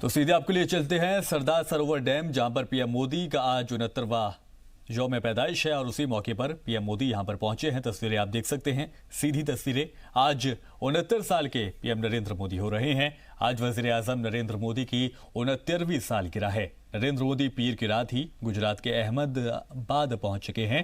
तो सीधे आपके लिए चलते हैं सरदार सरोवर डैम, जहां पर पीएम मोदी का आज 69वां यौम पैदाइश है और उसी मौके पर पीएम मोदी यहां पर पहुंचे हैं। तस्वीरें आप देख सकते हैं, सीधी तस्वीरें। आज 69 साल के पीएम नरेंद्र मोदी हो रहे हैं। आज वजीर आजम नरेंद्र मोदी की 69वीं सालगिरह है। नरेंद्र मोदी पीर की रात ही गुजरात के अहमदाबाद पहुंच चुके हैं।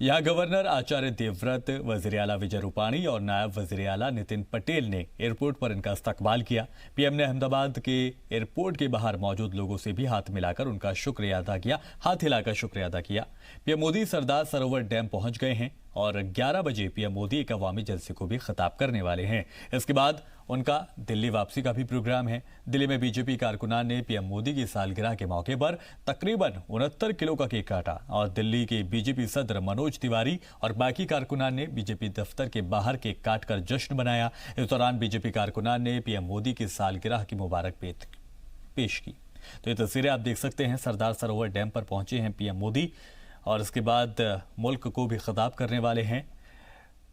यहां गवर्नर आचार्य देवव्रत, वजीर आला विजय रूपाणी और नायब वजीर आला नितिन पटेल ने एयरपोर्ट पर इनका इस्तकबाल किया। पीएम ने अहमदाबाद के एयरपोर्ट के बाहर मौजूद लोगों से भी हाथ मिलाकर उनका शुक्रिया अदा किया, हाथ हिलाकर शुक्रिया अदा किया। पीएम मोदी सरदार सरोवर डैम पहुंच गए हैं और 11 बजे पीएम मोदी एक अवामी जलसे को भी खिताब करने वाले हैं। इसके बाद उनका दिल्ली वापसी का भी प्रोग्राम है। दिल्ली में बीजेपी कारकुनान ने पीएम मोदी की सालगिरह के मौके पर तकरीबन 69 किलो का केक काटा और दिल्ली के बीजेपी सदर मनोज तिवारी और बाकी कारकुनान ने बीजेपी दफ्तर के बाहर केक काटकर जश्न मनाया। इस दौरान बीजेपी कारकुनान ने पीएम मोदी की सालगिरह की मुबारक पेश की। तो ये तस्वीरें आप देख सकते हैं, सरदार सरोवर डैम पर पहुंचे हैं पीएम मोदी और इसके बाद मुल्क को भी खिताब करने वाले हैं।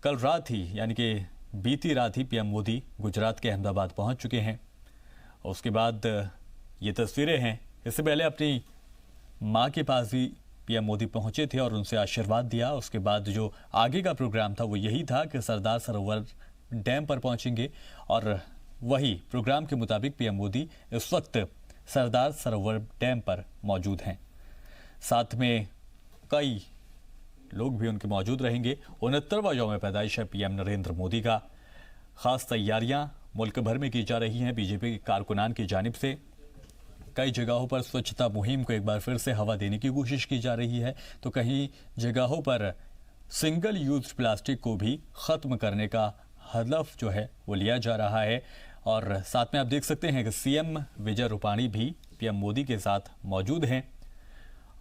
कल रात ही यानी कि बीती रात ही पीएम मोदी गुजरात के अहमदाबाद पहुंच चुके हैं। और उसके बाद ये तस्वीरें हैं। इससे पहले अपनी मां के पास भी पीएम मोदी पहुंचे थे और उनसे आशीर्वाद दिया। उसके बाद जो आगे का प्रोग्राम था वो यही था कि सरदार सरोवर डैम पर पहुंचेंगे और वही प्रोग्राम के मुताबिक पीएम मोदी इस वक्त सरदार सरोवर डैम पर मौजूद हैं। साथ में कई लोग भी उनके मौजूद रहेंगे। 69वां यौम पैदाइश है पीएम नरेंद्र मोदी का। खास तैयारियां मुल्क भर में की जा रही हैं बीजेपी कारकुनान की जानिब से। कई जगहों पर स्वच्छता मुहिम को एक बार फिर से हवा देने की कोशिश की जा रही है, तो कहीं जगहों पर सिंगल यूज प्लास्टिक को भी खत्म करने का हदफ जो है वो लिया जा रहा है। और साथ में आप देख सकते हैं कि सीएम विजय रूपाणी भी पीएम मोदी के साथ मौजूद हैं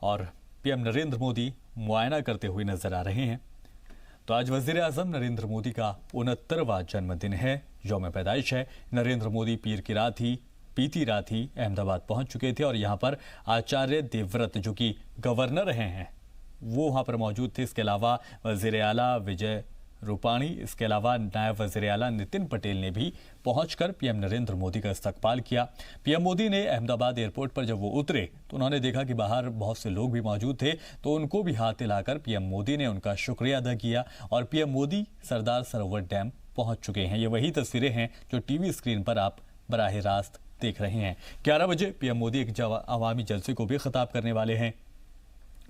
और पीएम नरेंद्र मोदी मुआयना करते हुए नजर आ रहे हैं। तो आज वजीर आजम नरेंद्र मोदी का 69वां जन्मदिन है, यौम पैदाइश है। नरेंद्र मोदी पीर की रात ही बीती रात ही अहमदाबाद पहुंच चुके थे और यहां पर आचार्य देवव्रत जो कि गवर्नर रहे हैं वो वहां पर मौजूद थे। इसके अलावा वजीर आला विजय रूपाणी, इसके अलावा नायब वजीर आला नितिन पटेल ने भी पहुंचकर पीएम नरेंद्र मोदी का इस्तकबाल किया। पीएम मोदी ने अहमदाबाद एयरपोर्ट पर जब वो उतरे तो उन्होंने देखा कि बाहर बहुत से लोग भी मौजूद थे, तो उनको भी हाथ हिलाकर पीएम मोदी ने उनका शुक्रिया अदा किया और पीएम मोदी सरदार सरोवर डैम पहुंच चुके हैं। ये वही तस्वीरें हैं जो टीवी स्क्रीन पर आप बराह रास्त देख रहे हैं। 11 बजे पीएम मोदी एक अवामी जलसे को भी खिताब करने वाले हैं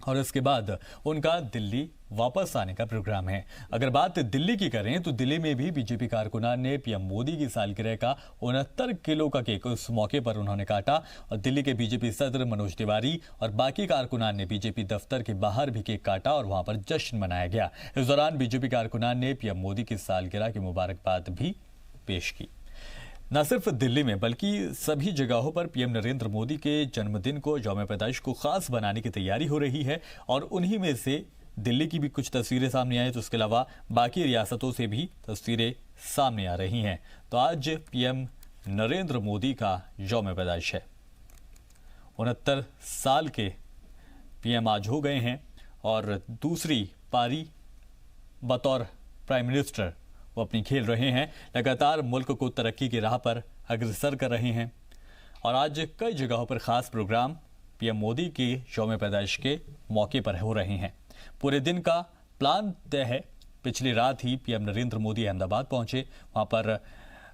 और इसके बाद उनका दिल्ली वापस आने का प्रोग्राम है। अगर बात दिल्ली की करें तो दिल्ली में भी बीजेपी कारकुनान ने पीएम मोदी की सालगिरह का 69 किलो का केक उस मौके पर उन्होंने काटा और दिल्ली के बीजेपी सदर मनोज तिवारी और बाकी कारकुनान ने बीजेपी दफ्तर के बाहर भी केक काटा और वहां पर जश्न मनाया गया। इस दौरान बीजेपी कारकुनान ने पीएम मोदी की सालगिरह की मुबारकबाद भी पेश की। न सिर्फ दिल्ली में बल्कि सभी जगहों पर पीएम नरेंद्र मोदी के जन्मदिन को, यौम पैदाइश को खास बनाने की तैयारी हो रही है और उन्हीं में से दिल्ली की भी कुछ तस्वीरें सामने आई, तो इसके अलावा बाकी रियासतों से भी तस्वीरें सामने आ रही हैं। तो आज पीएम नरेंद्र मोदी का यौम पैदाइश है। 69 साल के पीएम आज हो गए हैं और दूसरी पारी बतौर प्राइम मिनिस्टर वो अपनी खेल रहे हैं। लगातार मुल्क को तरक्की की राह पर अग्रसर कर रहे हैं और आज कई जगहों पर खास प्रोग्राम पीएम मोदी के यौम पैदाइश के मौके पर हो रहे हैं। पूरे दिन का प्लान तय है। पिछली रात ही पीएम नरेंद्र मोदी अहमदाबाद पहुंचे। वहां पर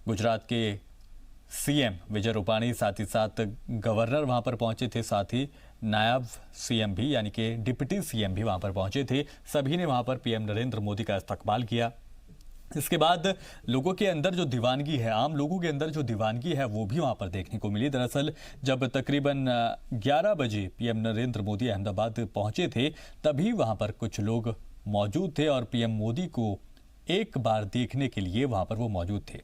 गुजरात के सीएम विजय रूपाणी, साथ ही साथ गवर्नर वहां पर पहुंचे थे, साथ ही नायब सीएम भी यानी कि डिप्टी सीएम भी वहां पर पहुंचे थे। सभी ने वहां पर पीएम नरेंद्र मोदी का इस्तकबाल किया। इसके बाद लोगों के अंदर जो दीवानगी है, आम लोगों के अंदर जो दीवानगी है वो भी वहां पर देखने को मिली। दरअसल जब तकरीबन 11 बजे पीएम नरेंद्र मोदी अहमदाबाद पहुंचे थे तभी वहां पर कुछ लोग मौजूद थे और पीएम मोदी को एक बार देखने के लिए वहां पर वो मौजूद थे।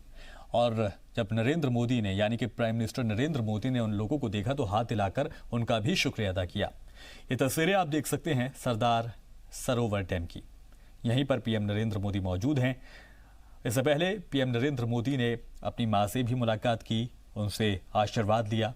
और जब नरेंद्र मोदी ने यानी कि प्राइम मिनिस्टर नरेंद्र मोदी ने उन लोगों को देखा तो हाथ हिलाकर उनका भी शुक्रिया अदा किया। ये तस्वीरें आप देख सकते हैं सरदार सरोवर डैम की। यहीं पर पीएम नरेंद्र मोदी मौजूद हैं। इससे पहले पीएम नरेंद्र मोदी ने अपनी मां से भी मुलाकात की, उनसे आशीर्वाद लिया।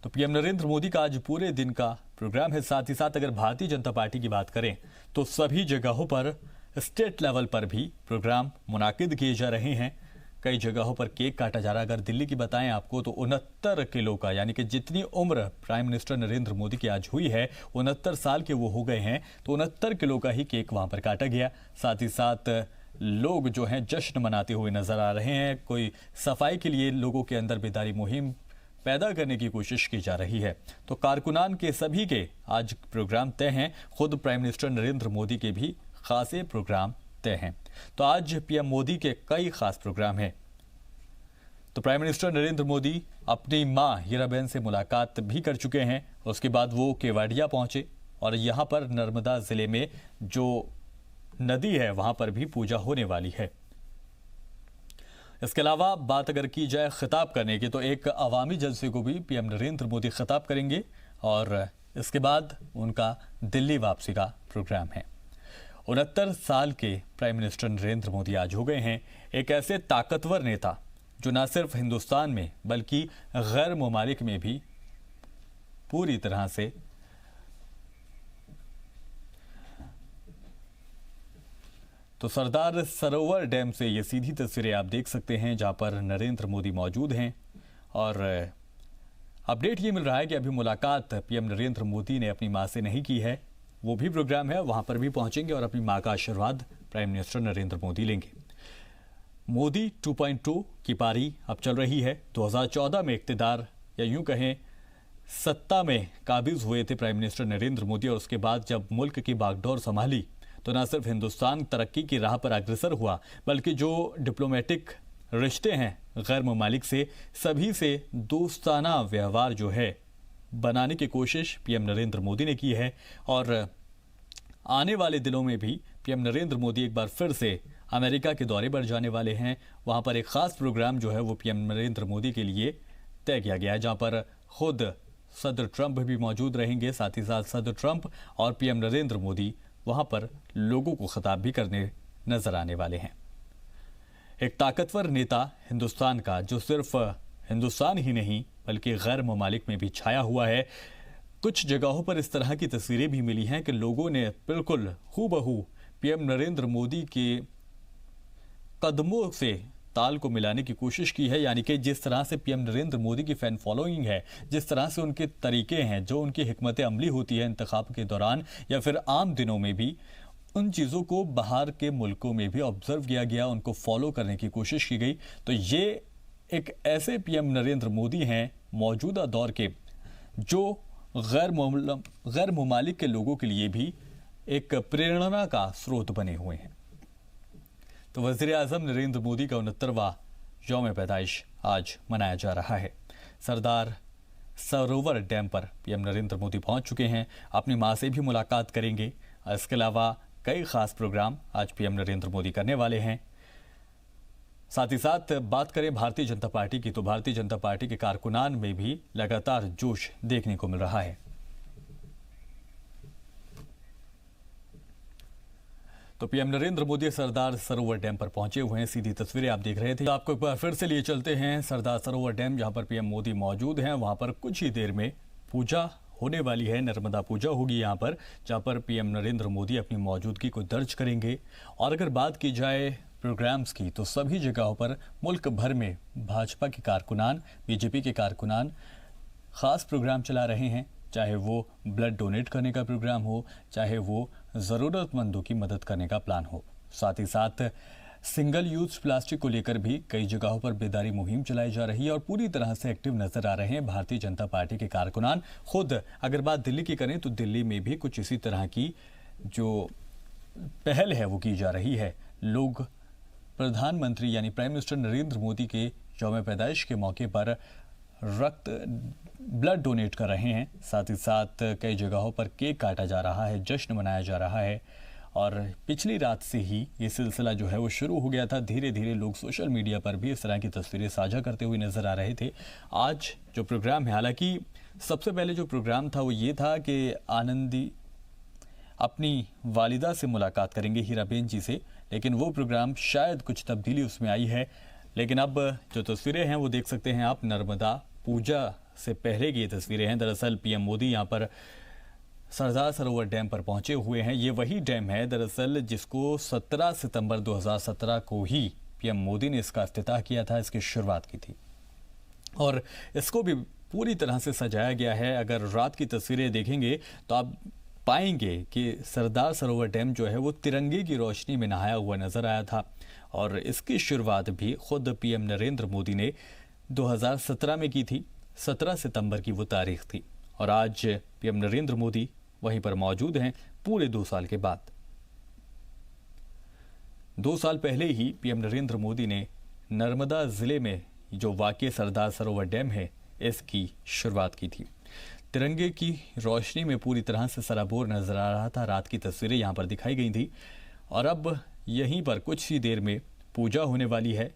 तो पीएम नरेंद्र मोदी का आज पूरे दिन का प्रोग्राम है। साथ ही साथ अगर भारतीय जनता पार्टी की बात करें तो सभी जगहों पर स्टेट लेवल पर भी प्रोग्राम मुनाकिद किए जा रहे हैं। कई जगहों पर केक काटा जा रहा है। अगर दिल्ली की बताएं आपको तो 69 किलो का, यानी कि जितनी उम्र प्राइम मिनिस्टर नरेंद्र मोदी की आज हुई है, 69 साल के वो हो गए हैं, तो 69 किलो का ही केक वहां पर काटा गया। साथ ही साथ लोग जो हैं जश्न मनाते हुए नजर आ रहे हैं। कोई सफाई के लिए लोगों के अंदर बेदारी मुहिम पैदा करने की कोशिश की जा रही है। तो कारकुनान के सभी के आज प्रोग्राम तय हैं। खुद प्राइम मिनिस्टर नरेंद्र मोदी के भी खासे प्रोग्राम तय हैं। तो आज पीएम मोदी के कई खास प्रोग्राम हैं। तो प्राइम मिनिस्टर नरेंद्र मोदी अपनी मां हीराबेन से मुलाकात भी कर चुके हैं। उसके बाद वो केवाड़िया पहुंचे और यहां पर नर्मदा जिले में जो नदी है वहां पर भी पूजा होने वाली है। इसके अलावा बात अगर की जाए खिताब करने की, तो एक अवामी जलसे को भी पीएम नरेंद्र मोदी खिताब करेंगे और इसके बाद उनका दिल्ली वापसी का प्रोग्राम है। 69 साल के प्राइम मिनिस्टर नरेंद्र मोदी आज हो गए हैं एक ऐसे ताकतवर नेता जो न सिर्फ हिंदुस्तान में बल्कि गैर ममालिक में भी पूरी तरह से तो सरदार सरोवर डैम से ये सीधी तस्वीरें आप देख सकते हैं जहां पर नरेंद्र मोदी मौजूद हैं। और अपडेट ये मिल रहा है कि अभी मुलाकात पीएम नरेंद्र मोदी ने अपनी मां से नहीं की है। वो भी प्रोग्राम है, वहां पर भी पहुंचेंगे और अपनी मां का आशीर्वाद प्राइम मिनिस्टर नरेंद्र मोदी लेंगे। मोदी 2.2 की पारी अब चल रही है। 2014 में इक्तदार या यूं कहें सत्ता में काबिज हुए थे प्राइम मिनिस्टर नरेंद्र मोदी, और उसके बाद जब मुल्क की बागडोर संभाली तो न सिर्फ हिंदुस्तान तरक्की की राह पर अग्रसर हुआ, बल्कि जो डिप्लोमेटिक रिश्ते हैं गैर ममालिक से, सभी से दोस्ताना व्यवहार जो है बनाने की कोशिश पीएम नरेंद्र मोदी ने की है। और आने वाले दिनों में भी पीएम नरेंद्र मोदी एक बार फिर से अमेरिका के दौरे पर जाने वाले हैं। वहां पर एक खास प्रोग्राम जो है वो पीएम नरेंद्र मोदी के लिए तय किया गया है, जहां पर खुद सदर ट्रंप भी मौजूद रहेंगे। साथ ही साथ सदर ट्रंप और पीएम नरेंद्र मोदी वहां पर लोगों को खिताब भी करने नजर आने वाले हैं। एक ताकतवर नेता हिंदुस्तान का, जो सिर्फ हिंदुस्तान ही नहीं बल्कि गैर ममालिक में भी छाया हुआ है। कुछ जगहों पर इस तरह की तस्वीरें भी मिली हैं कि लोगों ने बिल्कुल हूबहू पीएम नरेंद्र मोदी के कदमों से ताल को मिलाने की कोशिश की है। यानी कि जिस तरह से पीएम नरेंद्र मोदी की फैन फॉलोइंग है, जिस तरह से उनके तरीके हैं, जो उनकी हिकमत अमली होती है इंतखाब के दौरान या फिर आम दिनों में भी, उन चीज़ों को बाहर के मुल्कों में भी ऑब्जर्व किया गया, उनको फॉलो करने की कोशिश की गई। तो ये एक ऐसे पीएम नरेंद्र मोदी हैं मौजूदा दौर के, जो गैर ममालिक के लोगों के लिए भी एक प्रेरणा का स्रोत बने हुए हैं। तो वज़ीर आज़म नरेंद्र मोदी का 69वां यौम पैदाइश आज मनाया जा रहा है। सरदार सरोवर डैम पर पीएम नरेंद्र मोदी पहुंच चुके हैं, अपनी मां से भी मुलाकात करेंगे। इसके अलावा कई खास प्रोग्राम आज पीएम नरेंद्र मोदी करने वाले हैं। साथ ही साथ बात करें भारतीय जनता पार्टी की, तो भारतीय जनता पार्टी के कारकुनान में भी लगातार जोश देखने को मिल रहा है। तो पीएम नरेंद्र मोदी सरदार सरोवर डैम पर पहुंचे हुए हैं, सीधी तस्वीरें आप देख रहे थे। तो आपको एक बार फिर से लिए चलते हैं सरदार सरोवर डैम, जहां पर पीएम मोदी मौजूद हैं। वहां पर कुछ ही देर में पूजा होने वाली है, नर्मदा पूजा होगी यहां पर, जहां पर पीएम नरेंद्र मोदी अपनी मौजूदगी को दर्ज करेंगे। और अगर बात की जाए प्रोग्राम्स की, तो सभी जगहों पर मुल्क भर में भाजपा के कारकुनान, बीजेपी के कारकुनान खास प्रोग्राम चला रहे हैं। चाहे वो ब्लड डोनेट करने का प्रोग्राम हो, चाहे वो ज़रूरतमंदों की मदद करने का प्लान हो। साथ ही साथ सिंगल यूज प्लास्टिक को लेकर भी कई जगहों पर बेदारी मुहिम चलाई जा रही है और पूरी तरह से एक्टिव नजर आ रहे हैं भारतीय जनता पार्टी के कारकुनान। खुद अगर बात दिल्ली की करें तो दिल्ली में भी कुछ इसी तरह की जो पहल है वो की जा रही है। लोग प्रधानमंत्री यानी प्राइम मिनिस्टर नरेंद्र मोदी के यौम पैदाइश के मौके पर ब्लड डोनेट कर रहे हैं। साथ ही साथ कई जगहों पर केक काटा जा रहा है, जश्न मनाया जा रहा है। और पिछली रात से ही ये सिलसिला जो है वो शुरू हो गया था। धीरे धीरे लोग सोशल मीडिया पर भी इस तरह की तस्वीरें साझा करते हुए नजर आ रहे थे। आज जो प्रोग्राम है, हालांकि सबसे पहले जो प्रोग्राम था वो ये था कि आनंदी अपनी वालिदा से मुलाकात करेंगे, हीराबेन जी से, लेकिन वो प्रोग्राम शायद कुछ तब्दीली उसमें आई है। लेकिन अब जो तस्वीरें हैं वो देख सकते हैं आप, नर्मदा पूजा से पहले की ये तस्वीरें हैं। दरअसल पीएम मोदी यहाँ पर सरदार सरोवर डैम पर पहुंचे हुए हैं। ये वही डैम है दरअसल जिसको 17 सितंबर 2017 को ही पीएम मोदी ने इसका इफ्तिताह किया था, इसकी शुरुआत की थी और इसको भी पूरी तरह से सजाया गया है। अगर रात की तस्वीरें देखेंगे तो आप पाएंगे कि सरदार सरोवर डैम जो है वो तिरंगे की रोशनी में नहाया हुआ नजर आया था और इसकी शुरुआत भी खुद पीएम नरेंद्र मोदी ने 2017 में की थी। 17 सितंबर की वो तारीख थी और आज पीएम नरेंद्र मोदी वहीं पर मौजूद हैं पूरे 2 साल के बाद। 2 साल पहले ही पीएम नरेंद्र मोदी ने नर्मदा जिले में जो वाक़ई सरदार सरोवर डैम है इसकी शुरुआत की थी। तिरंगे की रोशनी में पूरी तरह से सराबोर नजर आ रहा था। रात की तस्वीरें यहाँ पर दिखाई गई थी और अब यहीं पर कुछ ही देर में पूजा होने वाली है।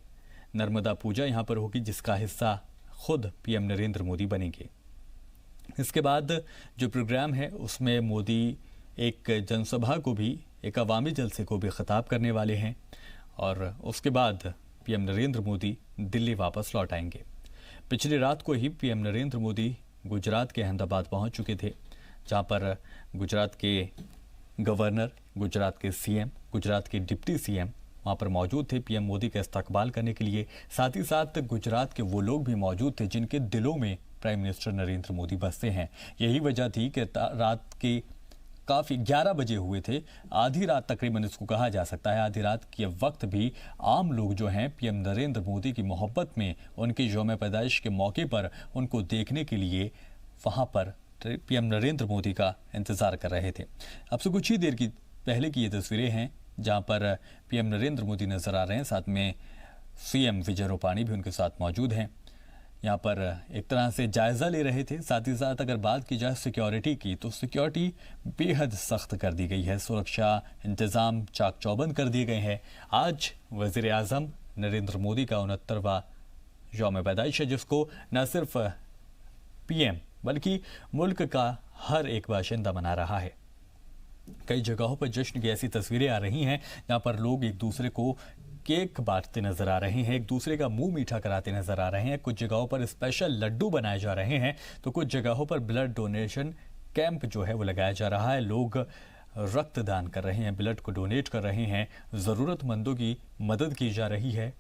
नर्मदा पूजा यहाँ पर होगी जिसका हिस्सा खुद पीएम नरेंद्र मोदी बनेंगे। इसके बाद जो प्रोग्राम है उसमें मोदी एक जनसभा को भी, एक अवामी जलसे को भी खिताब करने वाले हैं और उसके बाद पीएम नरेंद्र मोदी दिल्ली वापस लौट आएंगे। पिछली रात को ही पीएम नरेंद्र मोदी गुजरात के अहमदाबाद पहुंच चुके थे, जहां पर गुजरात के गवर्नर, गुजरात के सीएम, गुजरात के डिप्टी सीएम वहां पर मौजूद थे पीएम मोदी का इस्तकबाल करने के लिए। साथ ही साथ गुजरात के वो लोग भी मौजूद थे जिनके दिलों में प्राइम मिनिस्टर नरेंद्र मोदी बसते हैं। यही वजह थी कि रात के काफ़ी 11 बजे हुए थे, आधी रात तकरीबन इसको कहा जा सकता है। आधी रात के वक्त भी आम लोग जो हैं पीएम नरेंद्र मोदी की मोहब्बत में, उनकी यौम पैदाइश के मौके पर उनको देखने के लिए वहां पर पीएम नरेंद्र मोदी का इंतज़ार कर रहे थे। अब से कुछ ही देर की पहले की ये तस्वीरें हैं जहां पर पीएम नरेंद्र मोदी नजर आ रहे हैं, साथ में सीएम विजय रूपाणी भी उनके साथ मौजूद हैं। यहाँ पर एक तरह से जायज़ा ले रहे थे। साथ ही साथ अगर बात की जाए सिक्योरिटी की तो सिक्योरिटी बेहद सख्त कर दी गई है, सुरक्षा इंतज़ाम चाक चौबंद कर दिए गए हैं। आज वज़ीर आज़म नरेंद्र मोदी का 69वां यौम पैदाइश है, जिसको न सिर्फ पीएम बल्कि मुल्क का हर एक बाशिंदा मना रहा है। कई जगहों पर जश्न की ऐसी तस्वीरें आ रही हैं जहाँ पर लोग एक दूसरे को केक बांटते नजर आ रहे हैं, एक दूसरे का मुंह मीठा कराते नजर आ रहे हैं। कुछ जगहों पर स्पेशल लड्डू बनाए जा रहे हैं तो कुछ जगहों पर ब्लड डोनेशन कैंप जो है वो लगाया जा रहा है। लोग रक्तदान कर रहे हैं, ब्लड को डोनेट कर रहे हैं, ज़रूरतमंदों की मदद की जा रही है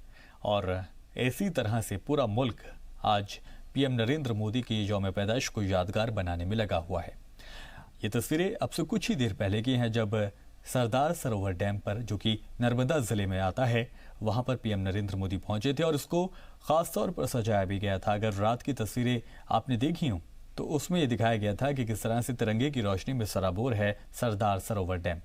और इसी तरह से पूरा मुल्क आज पीएम नरेंद्र मोदी की यौम पैदाइश को यादगार बनाने में लगा हुआ है। ये तस्वीरें अब से कुछ ही देर पहले की हैं जब सरदार सरोवर डैम पर, जो कि नर्मदा जिले में आता है, वहां पर पीएम नरेंद्र मोदी पहुंचे थे और इसको खास तौर पर सजाया भी गया था। अगर रात की तस्वीरें आपने देखी हों तो उसमें यह दिखाया गया था कि किस तरह से तिरंगे की रोशनी में सराबोर है सरदार सरोवर डैम।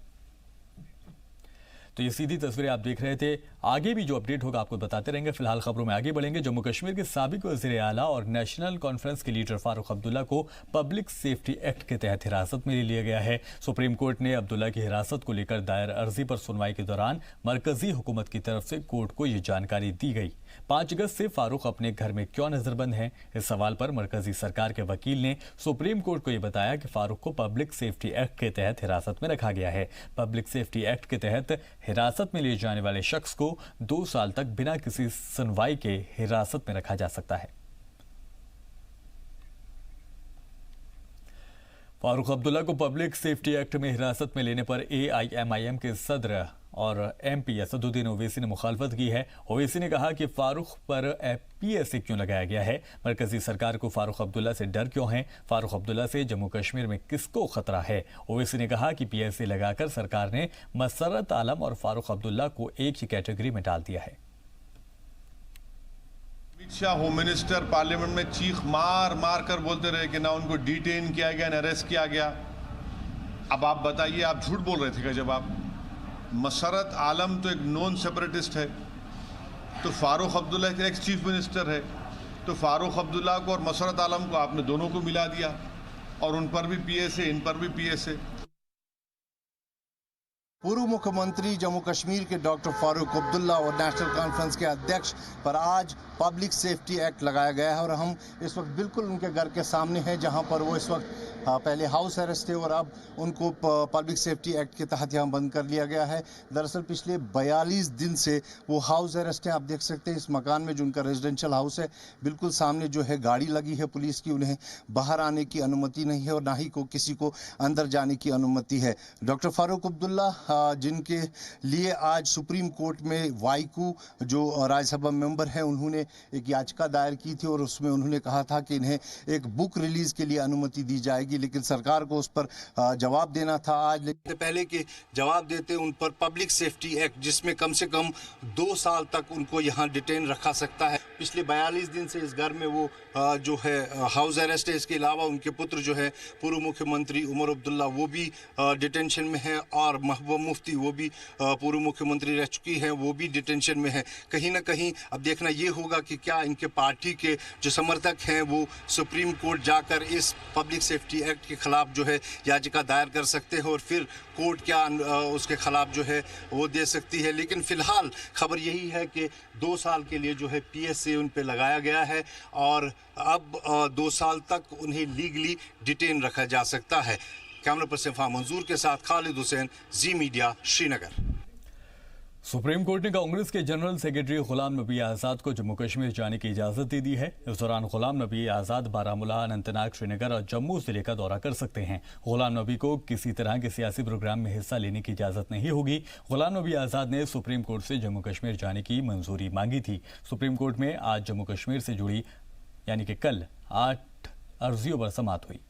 तो ये सीधी तस्वीरें आप देख रहे थे। आगे भी जो अपडेट होगा आपको बताते रहेंगे। फिलहाल खबरों में आगे बढ़ेंगे। जम्मू कश्मीर के साबिक वज़ीर आला और नेशनल कॉन्फ्रेंस के लीडर फारूक अब्दुल्ला को पब्लिक सेफ्टी एक्ट के तहत हिरासत में ले लिया गया है। सुप्रीम कोर्ट ने अब्दुल्ला की हिरासत को लेकर दायर अर्जी पर सुनवाई के दौरान मरकजी हुकूमत की तरफ से कोर्ट को ये जानकारी दी गई। 5 अगस्त से फारूक अपने घर में क्यों नजरबंद हैं? इस सवाल पर मरकजी सरकार के वकील ने सुप्रीम कोर्ट को यह बताया कि फारूक को पब्लिक सेफ्टी एक्ट के तहत हिरासत में रखा गया है। पब्लिक सेफ्टी एक्ट के तहत हिरासत में लिए जाने वाले शख्स को 2 साल तक बिना किसी सुनवाई के हिरासत में रखा जा सकता है। फारूक अब्दुल्ला को पब्लिक सेफ्टी एक्ट में हिरासत में लेने पर AIMIM के सदर और MP असदुद्दीन ओवैसी ने मुखालफत की है। ओवैसी ने कहा कि फारूक पर PSA क्यों लगाया गया है? मरकजी सरकार को फारूक अब्दुल्ला से डर क्यों है? फारूक अब्दुल्ला से जम्मू कश्मीर में किसको खतरा है? ओवैसी ने कहा कि PSA लगाकर सरकार ने मसरत आलम और फारूक अब्दुल्ला को एक ही कैटेगरी में डाल दिया है। Amit Shah home minister parliament में चीख मार मार कर बोलते रहे कि ना उनको डिटेन किया गया ना अरेस्ट किया गया। अब आप बताइए, आप झूठ बोल रहे थे क्या? जब आप मसरत आलम तो एक नॉन सेपरेटिस्ट है, तो फारूक अब्दुल्ला एक एक्स चीफ मिनिस्टर है, तो फारूक अब्दुल्ला को और मसरत आलम को आपने दोनों को मिला दिया और उन पर भी PSA, इन पर भी PSA। पूर्व मुख्यमंत्री जम्मू कश्मीर के डॉक्टर फारूक अब्दुल्ला और नेशनल कॉन्फ्रेंस के अध्यक्ष पर आज पब्लिक सेफ्टी एक्ट लगाया गया है और हम इस वक्त बिल्कुल उनके घर के सामने हैं, जहां पर वो इस वक्त पहले हाउस अरेस्ट थे और अब उनको पब्लिक सेफ्टी एक्ट के तहत यहाँ बंद कर लिया गया है। दरअसल पिछले 42 दिन से वो हाउस अरेस्ट हैं। आप देख सकते हैं इस मकान में जो उनका रेजिडेंशियल हाउस है, बिल्कुल सामने जो है गाड़ी लगी है पुलिस की, उन्हें बाहर आने की अनुमति नहीं है और ना ही को किसी को अंदर जाने की अनुमति है। डॉक्टर फारूक अब्दुल्ला जिनके लिए आज सुप्रीम कोर्ट में वाइकू जो राज्यसभा मेंबर हैं उन्होंने एक याचिका दायर की थी और उसमें उन्होंने कहा था कि इन्हें एक बुक रिलीज के लिए अनुमति दी जाएगी, लेकिन सरकार को उस पर जवाब देना था आज। लेकिन पहले के जवाब देते उन पर पब्लिक सेफ्टी एक्ट, जिसमें कम से कम 2 साल तक उनको यहाँ डिटेन रखा सकता है। पिछले 42 दिन से इस घर में वो जो है हाउस अरेस्ट है। इसके अलावा उनके पुत्र जो है पूर्व मुख्यमंत्री उमर अब्दुल्ला वो भी डिटेंशन में है और महबूबा मुफ्ती वो भी पूर्व मुख्यमंत्री रह चुकी हैं, वो भी डिटेंशन में है। कहीं ना कहीं अब देखना ये होगा कि क्या इनके पार्टी के जो समर्थक हैं वो सुप्रीम कोर्ट जाकर इस पब्लिक सेफ्टी एक्ट के खिलाफ जो है याचिका दायर कर सकते हैं और फिर कोर्ट क्या उसके खिलाफ जो है वो दे सकती है। लेकिन फिलहाल खबर यही है कि 2 साल के लिए जो है PSA उन पे लगाया गया है और अब 2 साल तक उन्हें लीगली डिटेन रखा जा सकता है। कैमरा पर्सन फा मंजूर के साथ खालिद हुसैन, जी मीडिया, श्रीनगर। सुप्रीम कोर्ट ने कांग्रेस के जनरल सेक्रेटरी गुलाम नबी आज़ाद को जम्मू कश्मीर जाने की इजाजत दे दी है। इस दौरान गुलाम नबी आज़ाद बारामूला, अनंतनाग, श्रीनगर और जम्मू जिले का दौरा कर सकते हैं। गुलाम नबी को किसी तरह के सियासी प्रोग्राम में हिस्सा लेने की इजाजत नहीं होगी। गुलाम नबी आज़ाद ने सुप्रीम कोर्ट से जम्मू कश्मीर जाने की मंजूरी मांगी थी। सुप्रीम कोर्ट में आज जम्मू कश्मीर से जुड़ी यानी कि कल 8 अर्जियों पर समाअत हुई।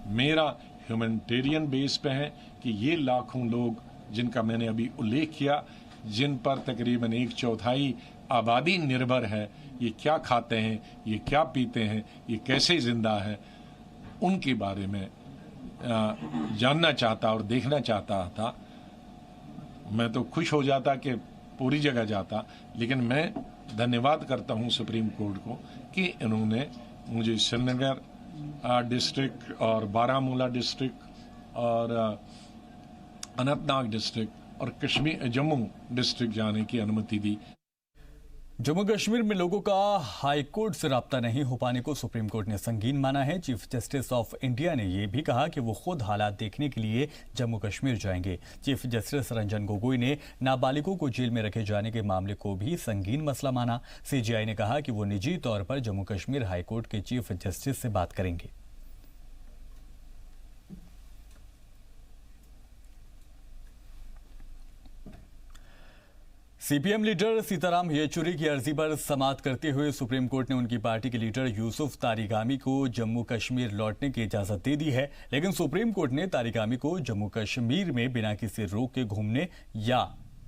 मेरा ह्यूमैनिटेरियन बेस पे है कि ये लाखों लोग जिनका मैंने अभी उल्लेख किया, जिन पर तकरीबन 1/4 आबादी निर्भर है, ये क्या खाते हैं, ये क्या पीते हैं, ये कैसे जिंदा है, उनके बारे में जानना चाहता और देखना चाहता था। मैं तो खुश हो जाता कि पूरी जगह जाता, लेकिन मैं धन्यवाद करता हूं सुप्रीम कोर्ट को कि इन्होंने मुझे श्रीनगर डिस्ट्रिक्ट और बारामूला डिस्ट्रिक्ट और अनंतनाग डिस्ट्रिक्ट और जम्मू डिस्ट्रिक्ट जाने की अनुमति दी। जम्मू कश्मीर में लोगों का हाई कोर्ट से राब्ता नहीं हो पाने को सुप्रीम कोर्ट ने संगीन माना है। चीफ जस्टिस ऑफ इंडिया ने यह भी कहा कि वो खुद हालात देखने के लिए जम्मू कश्मीर जाएंगे। चीफ जस्टिस रंजन गोगोई ने नाबालिगों को जेल में रखे जाने के मामले को भी संगीन मसला माना। CJI ने कहा कि वो निजी तौर पर जम्मू कश्मीर हाई कोर्ट के चीफ जस्टिस से बात करेंगे। CPM लीडर सीताराम येचुरी की अर्जी पर समाअत करते हुए सुप्रीम कोर्ट ने उनकी पार्टी के लीडर यूसुफ तारिगामी को जम्मू कश्मीर लौटने की इजाजत दे दी है। लेकिन सुप्रीम कोर्ट ने तारिगामी को जम्मू कश्मीर में बिना किसी रोक के घूमने या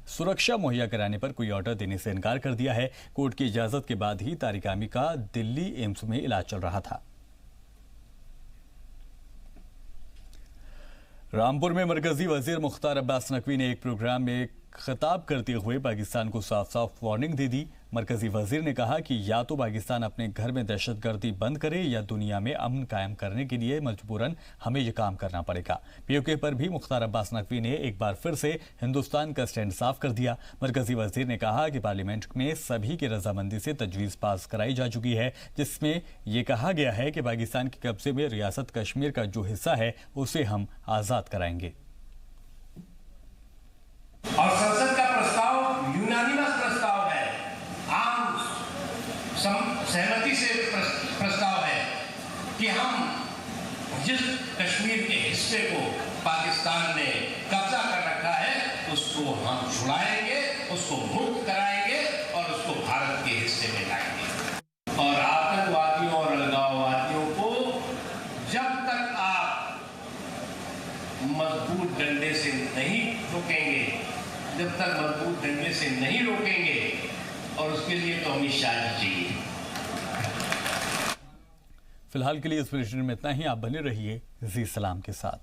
सुरक्षा मुहैया कराने पर कोई ऑर्डर देने से इनकार कर दिया है। कोर्ट की इजाजत के बाद ही तारिगामी का दिल्ली एम्स में इलाज चल रहा था। रामपुर में मरकजी वजीर मुख्तार अब्बास नकवी ने एक प्रोग्राम में खिताब करते हुए पाकिस्तान को साफ साफ वार्निंग दे दी। मरकजी वजीर ने कहा कि या तो पाकिस्तान अपने घर में दहशतगर्दी बंद करे या दुनिया में अमन कायम करने के लिए मजबूरन हमें ये काम करना पड़ेगा। POK पर भी मुख्तार अब्बास नकवी ने एक बार फिर से हिंदुस्तान का स्टैंड साफ कर दिया। मरकजी वजीर ने कहा कि पार्लियामेंट में सभी की रजामंदी से तजवीज़ पास कराई जा चुकी है, जिसमें यह कहा गया है कि पाकिस्तान के कब्जे में रियासत कश्मीर का जो हिस्सा है उसे हम आज़ाद कराएंगे। और संसद का प्रस्ताव यूनानिमस प्रस्ताव है, आम सहमति से प्रस्ताव है कि हम जिस कश्मीर के हिस्से को पाकिस्तान ने कब्जा कर रखा है उसको हम छुड़ाएंगे, उसको मुक्त कराएंगे और उसको भारत के हिस्से में लाएंगे। और आतंकवादियों और अलगाववादियों को जब तक आप मजबूत डंडे से नहीं रोकेंगे, जब तक मजबूत डंडे से नहीं रोकेंगे, और उसके लिए तो हमें शादी चाहिए। फिलहाल के लिए इस बुलेटिन में इतना ही। आप बने रहिए जी सलाम के साथ।